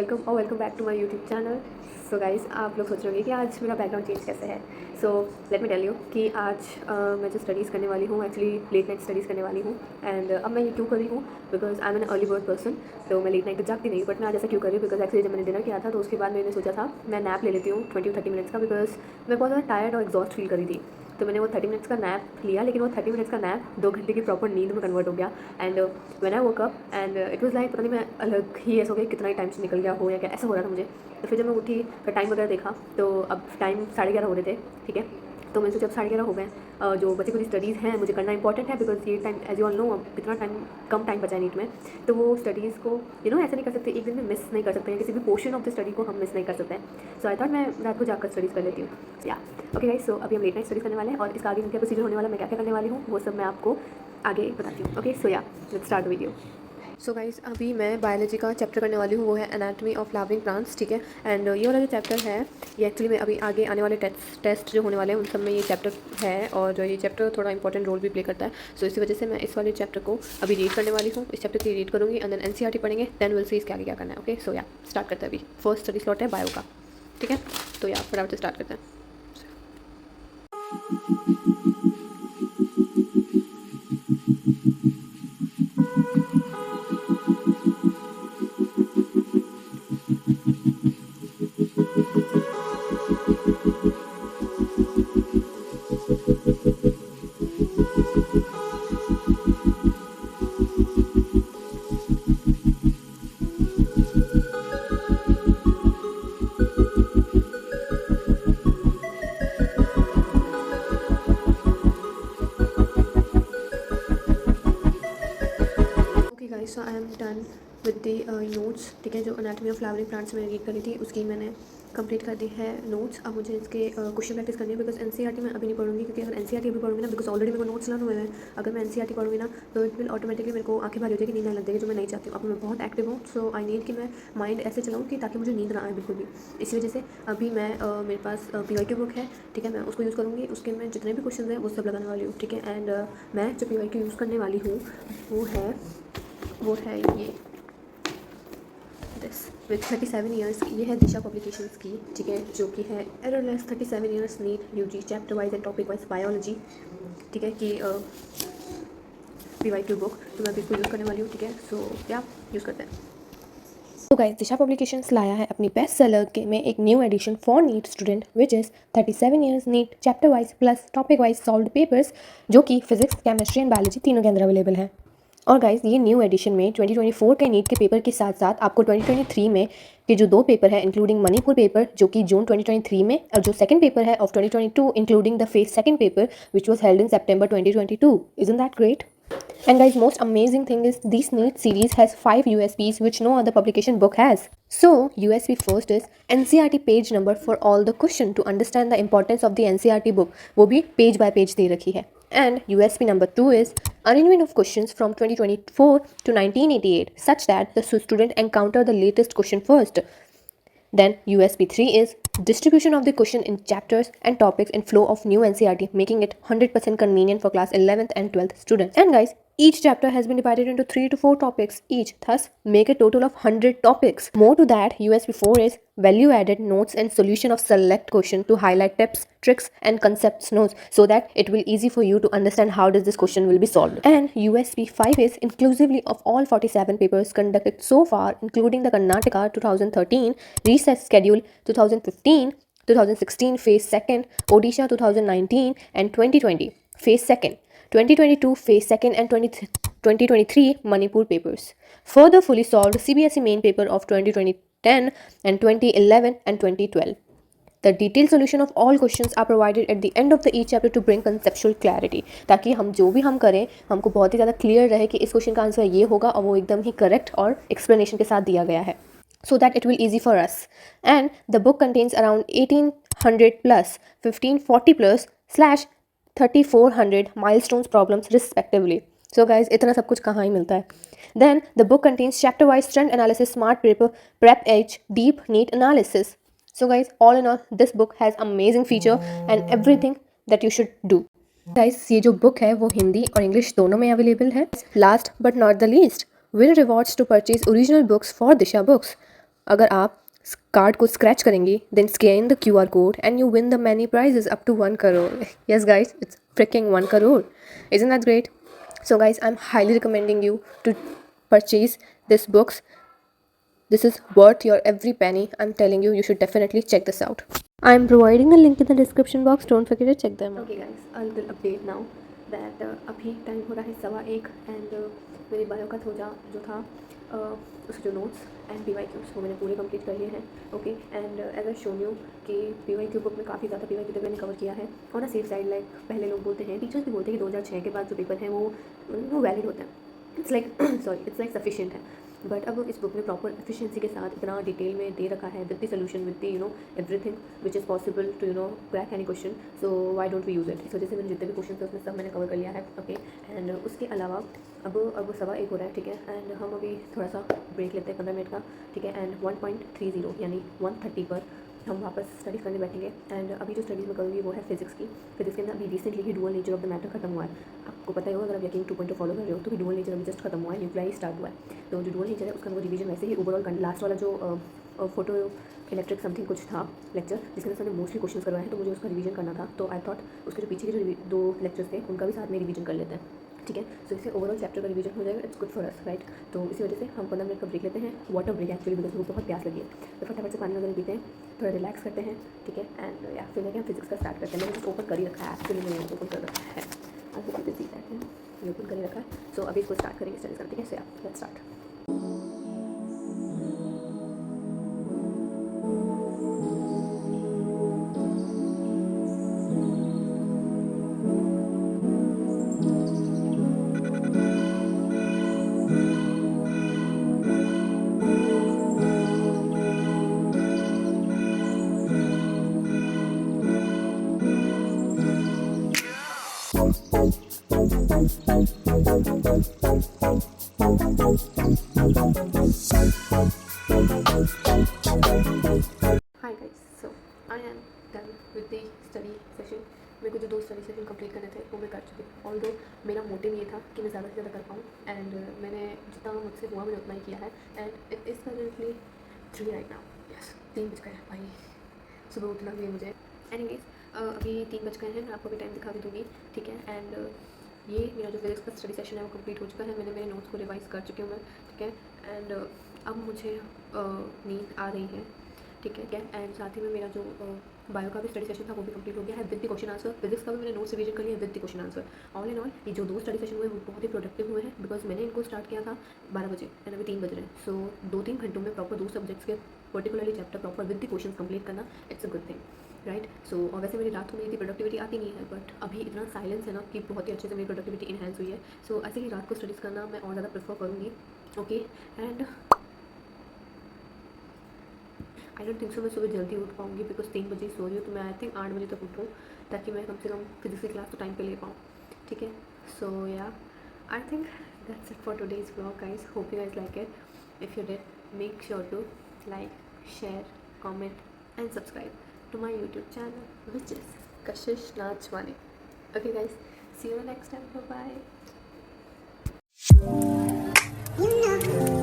Welcome back to my YouTube channel. So guys, आप लोग सोच रहे होंगे कि आज मेरा बैकग्राउंड चेंज कैसे है। So let me tell you कि आज मैं जो स्टडीज़ करने वाली हूँ, एक्चुअली लेट नाइट स्टडीज़ करने वाली हूँ। एंड अब मैं ये क्यों कर रही हूँ, because I am an early bird person. तो मैं लेट नाइट तो जागती नहीं, बट मैं आज ऐसा क्यों कर रही हूँ, बिकॉज एक्चुअली जब मैंने डिनर किया था तो उसके बाद मैंने सोचा था मैं नैप ले लेती हूँ 20-30 मिनट्स का, बिकॉज मैं बहुत ज़्यादा टायर्ड और एग्जॉस्ट फील कर रही थी। तो मैंने वो 30 मिनट्स का नैप लिया, लेकिन वो 30 मिनट्स का नैप 2 घंटे की प्रॉपर नींद में कन्वर्ट हो गया। And when I woke up and it was like, पता नहीं मैं अलग ही ऐसा हो गया, कितना ही टाइम से निकल गया हो या क्या ऐसा हो रहा था मुझे। तो फिर जब मैं उठी फिर टाइम वगैरह देखा तो अब टाइम 11:30 हो रहे थे, ठीक है। तो मैंने सोचा अब 11:30 हो गए, जो बची कुछ स्टडीज़ हैं मुझे करना इंपॉर्टेंट है, बिकॉज ये time as you all know अब कितना टाइम कम टाइम बचा है नीट में। तो वो स्टडीज़ को ऐसा नहीं कर सकते, एक दिन में मिस नहीं कर सकते हैं, किसी भी पोर्शन ऑफ द स्टडी को हम मिस नहीं कर सकते हैं। सो आई थॉट मैं रात को जाकर स्टडीज़ कर लेती हूँ। या ओके गाइस, सो अभी हम लेट नाइट स्टडीज़ करने वाले हैं और इसका आगे क्या प्रोसीजर होने वाला है, मैं क्या क्या करने वाली हूँ, वो सब मैं आपको आगे बताती हूँ। ओके, सो या let's start the video. So guys, अभी मैं बायोलॉजी का चैप्टर करने वाली हूँ, वो है एनाटॉमी ऑफ फ्लावरिंग प्लांट्स, ठीक है। एंड ये वाला जो चैप्टर है ये एक्चुअली में अभी आगे आने वाले टेस्ट जो होने वाले हैं उन सब में ये चैप्टर है, और ये चैप्टर थोड़ा इंपॉर्टेंट रोल भी प्ले करता है। सो इसी वजह से मैं इस वाले चैप्टर को अभी रीड करने वाली हूँ, इस चैप्टर की रीड करूँगी एंड देन एनसीईआरटी पढ़ेंगे, देन विल सी इसके आगे क्या करना है। ओके, सो या स्टार्ट करते हैं। अभी फर्स्ट स्टडी स्लॉट है बायो का, ठीक है। तो या फटाफट से स्टार्ट करते हैं। Okay guys, so I am done with the notes, ठीक है। जो एनाटॉमी ऑफ फ्लावरिंग प्लांट्स में रीड करी थी उसकी मैंने कंप्लीट कर दी है नोट्स। अब मुझे इसके क्वेश्चन प्रैक्टिस करनी है, बिकॉज एनसीईआरटी में अभी नहीं पढ़ूंगी, क्योंकि अगर एनसीईआरटी अभी पढ़ूंगी ना, बिकॉज ऑलरेडी मेरे को नोट्स लर्न हुए हैं, अगर मैं एनसीईआरटी पढ़ूंगी ना तो इट विल ऑटोमेटिकली मेरे को आंखें भारी हो जाएगी, नींद आने लग जाएगी, जो मैं नहीं चाहती हूँ। अब मैं बहुत एक्टिव हूँ, सो आई नीड कि मैं माइंड ऐसे चलाऊँ कि ताकि मुझे नींद ना आए बिल्कुल भी। इसी वजह से अभी मैं मेरे पास PY की बुक है, ठीक है, मैं उसको यूज़ करूँगी। उसके में जितने भी क्वेश्चन हैं वो सब लगाने वाली हूँ, ठीक है। एंड मैं जो PY की यूज़ करने वाली हूँ वो है ये दिस विथ 37 ईयर्स की, ये है दिशा पब्लिकेशंस की, ठीक है, जो कि है errorless 37 years NEET UG chapter wise and topic wise biology, ठीक है, कि PY की बुक। तो मैं अभी इसको यूज़ करने वाली हूँ, ठीक है। सो या यूज़ करते हैं। तो गाइस, दिशा पब्लिकेशंस लाया है अपनी बेस्ट सेलर के में एक new edition for NEET student, which is 37 years NEET chapter wise plus topic wise solved papers, जो कि फिजिक्स, केमिस्ट्री एंड बायोलॉजी तीनों के अंदर अवेलेबल है। और गाइस, ये न्यू एडिशन में 2024 के नीट के पेपर के साथ साथ आपको 2023 में के जो 2 पेपर है, इंक्लूडिंग मणिपुर पेपर जो कि जून 2023 में, और जो सेकंड पेपर है of 2022 including the face second paper which was held in September 2022. Isn't that great? And guys, most amazing thing is this NEET series has 5 USPs which no other publication book has. So USP first is NCERT page number for all the question to understand the importance of the NCERT book. वो भी page bye page दे रखी है. And USP number 2 is arrangement of questions from 2024 to 1988 such that the student encounter the latest question first. Then USP 3 is distribution of the question in chapters and topics in flow of new NCERT, making it 100% convenient for class 11th and 12th students. And guys, each chapter has been divided into 3 to 4 topics each, thus make a total of 100 topics. More to that, USP 4 is value added notes and solution of select question to highlight tips, tricks and concepts notes, so that it will easy for you to understand how does this question will be solved. And USP 5 is inclusively of all 47 papers conducted so far, including the Karnataka 2013 recess schedule, 2015 2016 phase second, Odisha 2019 and 2020 phase second, 2022 phase second and 2023 Manipur papers. Further fully solved CBSE main paper of 2010 and 2011 and 2012. The detailed solution of all questions are provided at the end of the each chapter to bring conceptual clarity, ताकि हम जो भी हम करें हमको बहुत ही ज़्यादा clear रहे कि इस क्वेश्चन का आंसर ये होगा और वो एकदम ही करेक्ट और एक्सप्लेनेशन के साथ दिया गया है, so that it will easy for us. And the book contains around 1800 plus 1540 plus slash 3400 milestones problems respectively. So guys, इतना सब कुछ कहाँ ही मिलता है. Then the book contains chapter wise trend analysis, smart paper, prep edge, deep NEET analysis. So guys, all in all, this book has amazing feature and everything that you should do. Guys, ये जो book है वो हिंदी और English दोनों में available है. Last but not the least, will rewards to purchase original books for Disha Books. अगर आप कार्ड को स्क्रैच करेंगे then scan the QR code and you win the many prizes up to 1 crore. Yes guys, it's freaking 1 crore. Isn't that great? So guys, I'm highly recommending you to purchase this books. This is worth your every penny. I'm telling you, you should definitely check this out. I'm providing the link in the description box. Don't forget to check them out. Okay guys, a little update now that अभी time हो रहा है 1:15 and मेरी bio का जो था उसके जो नोट्स एंड PYQs वो मैंने पूरे कंप्लीट कर लिए हैं. Okay, and as I shown you कि PYQ बुक में काफ़ी ज़्यादा PYQ तक मैंने कवर किया है. और ना सेफ साइड, लाइक पहले लोग बोलते हैं, टीचर्स भी बोलते हैं कि 2006 के बाद जो पेपर हैं वो वैलिड होते हैं. इट्स लाइक सफिशिएंट है. बट अब इस बुक में प्रॉपर एफिशिएंसी के साथ इतना डिटेल में दे रखा है with the solution, with the everything which is possible to crack any question. So why don't we use it. इस वजह से मैंने जितने भी क्वेश्चन थे उसमें सब मैंने कवर कर लिया है. ओके, एंड उसके अलावा अब 1:15 हो रहा है, ठीक है. एंड हम अभी थोड़ा सा ब्रेक लेते हैं 15 मिनट का, ठीक है. एंड 1.30 यानी 1:30 पर हम वापस स्टडीज़ करने बैठेंगे. एंड अभी जो स्टडीज़ में करूँगी वो है फिजिक्स की. फिजिक्स के अंदर अभी recently he dual nature of the matter खत्म हुआ है. आपको पता ही होगा, अगर आप यकीन 2.0 फॉलो कर रहे हो तो भी डुअल नेचर अभी जस्ट खत्म हुआ है, न्यूक्लियाई स्टार्ट हुआ है. तो जो डुअल नेचर है उसका वो रिवीजन वैसे ही ओवरऑल लास्ट वाला जो फोटो इलेक्ट्रिक समथिंग कुछ था लेक्चर जिसके अंदर हमने मोस्टली क्वेश्चन करवाए हैं, तो मुझे उसका रिवीजन करना था. तो आई थॉट उसके जो पीछे के जो 2 लेक्चर्स थे उनका भी साथ में रिवीजन कर लेते हैं, ठीक है. सो इससे ओवरऑल चैप्टर का रिवीजन हो जाएगा. It's good for us, right. तो इसी वजह से हम 15 मिनट का ब्रेक लेते हैं. वाटर ब्रेक एक्चुअली, बिकॉज मुझे बहुत प्यास लगी है. तो फटाफट से पानी वगैरह पीते हैं, थोड़ा रिलैक्स करते हैं, ठीक है. एंड या फिर मैं क्या फिजिक्स का स्टार्ट करते हैं. मैंने ओपन कर ही रखा है एक्चुअली, मैंने ओपन कर रखा है. आप लोग सीख रहे हैं, ये ओपन कर ही रखा है. सो अभी इसको स्टार्ट करेंगे स्टडी करते हैं. सो या let's start. Hi guys, so I am done with the study session. मेरे को जो 2 स्टडी सेशन कंप्लीट करने थे वो मैं कर चुकी हूँ. ऑल्दो मेरा मोटिव ये था कि मैं ज़्यादा से ज़्यादा कर पाऊँ, एंड मैंने जितना मुझसे हुआ मैंने उतना ही किया है. And it is currently 3 right now. Yes, 3 बज गए भाई, सुबह उठना भी मुझे. एनीवेज, अभी 3 बज गए हैं. मैं आपको भी टाइम दिखा भी दूँगी, ठीक है. एंड ये मेरा जो फिजिक्स का स्टडी सेशन है वो कंप्लीट हो चुका है. मैंने मेरे नोट्स को रिवाइज़ कर चुकी हूँ मैं, ठीक है. एंड अब मुझे नींद आ रही है, ठीक है. एंड साथ ही में मेरा जो बायो का भी स्टडी सेशन था वो भी कंप्लीट हो गया है with the question answer. Physics का भी मैंने नोट्स रिवीजन कर लिया with the question answer. All in all ये जो 2 स्टडी सेशन हुए वो बहुत ही प्रोडक्टिव हुए हैं, बिकॉज मैंने इनको स्टार्ट किया था 12 बजे एंड अभी 3 बज रहे हैं. सो 2-3 घंटों में प्रॉपर 2 सब्जेक्ट्स के particularly chapter proper with the question complete करना, it's a good thing, right. So और वैसे मेरी रात को मेरी इतनी प्रोडक्टिविटी आती नहीं है, बट अभी इतना साइलेंस है ना कि बहुत ही अच्छे से मेरी प्रोडक्टिविटी इन्हेंस हुई है. सो ऐसे ही रात को स्टडीज़ करना मैं और ज़्यादा प्रेफर करूँगी. Okay, and I don't think so मैं सुबह जल्दी उठ पाऊँगी, बिकॉज 3 बजे सो रही हूँ. तो मैं आई थिंक 8 बजे तक उठूँ ताकि मैं कम से कम फिजिक्स की क्लास तो टाइम पे ले पाऊँ, ठीक है. So yeah I think that's it for today's vlog guys. Hope you guys like it. If you did, make sure to like, share, comment and subscribe to my YouTube channel, which is Kashish Nachwani. Okay guys, see you next time. Bye bye.